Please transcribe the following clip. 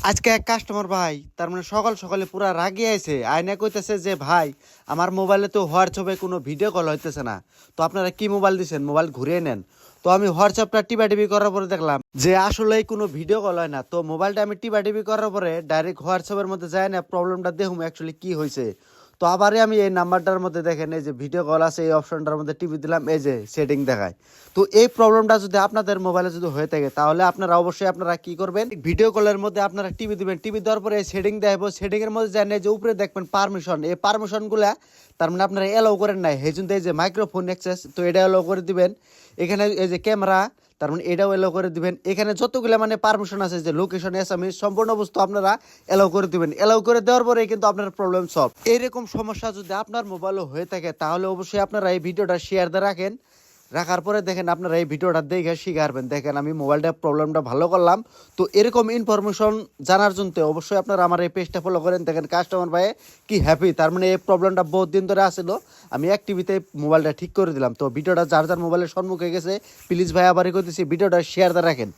আজকে এক কাস্টমার ভাই তার মানে সকাল সকালে পুরা রাগি আইছে আয়না কইতেছে যে ভাই আমার মোবাইলে তো হোয়াটসঅ্যাপে কোনো ভিডিও কল হইতেছে না। তো আপনারা কি মোবাইল দিচ্ছেন, মোবাইল ঘুরিয়ে নেন। তো আমি হোয়াটসঅ্যাপটা টিপি করার পরে দেখলাম যে আসলেই কোনো ভিডিও কল হয় না। তো মোবাইলটা আমি টিপি করার পরে ডাইরেক্ট হোয়াটসঅ্যাপের মধ্যে যায় না, প্রবলেমটা দেখুন অ্যাকচুয়ালি কি হয়েছে। তো আবারই আমি এই নাম্বারটার মধ্যে দেখেন এই যে ভিডিও কল আছে, এই অপশনটার মধ্যে টিপি দিলাম, এই যে সেটিং দেখায়। তো এই প্রবলেমটা যদি আপনাদের মোবাইলে যদি হয়ে থাকে তাহলে আপনারা অবশ্যই আপনারা কি করবেন, ভিডিও কলের মধ্যে আপনারা টিপি দিবেন। টিপি দেওয়ার পরে সেটিং দেখাবো, সেটিং এর মধ্যে জানেন যে উপরে দেখবেন পারমিশন, এই পারমিশনগুলা তার মানে আপনারা এলাও করেন নাই। এই জন্য এই যে মাইক্রোফোন অ্যাক্সেস, তো এটা এলাও করে দিবেন। এখানে এই যে ক্যামেরা, তার মানে এটাও এলাও করে দিবেন। এখানে যতগুলো মানে পারমিশন আছে যে লোকেশন এসএমএস সম্পূর্ণ বস্তু আপনারা এলাও করে দিবেন। এলাও করে দেওয়ার পরে কিন্তু আপনার প্রবলেম সলভ। এইরকম সমস্যা যদি আপনার মোবাইলে হয়ে থাকে তাহলে অবশ্যই আপনারা এই ভিডিওটা শেয়ার দিয়ে রাখেন। রাখার পরে দেখেন আপনারা এই ভিডিওটা দেখে শিখারবেন। দেখেন আমি মোবাইলটা প্রবলেমটা ভালো করলাম। তো এরকম ইনফরমেশন জানার জন্য অবশ্যই আপনারা আমার এই পেজটা ফলো করেন। দেখেন কাস্টমার ভাই কি হ্যাপি, তার মানে এই প্রবলেমটা বহুত দিন ধরে আসছিল, আমি এক টিভিতে মোবাইলটা ঠিক করে দিলাম। তো ভিডিওটা যার যার মোবাইলের সম্মুখে গেছে প্লিজ ভাই আবারই করতেছি ভিডিওটা শেয়ার দিয়ে রাখেন।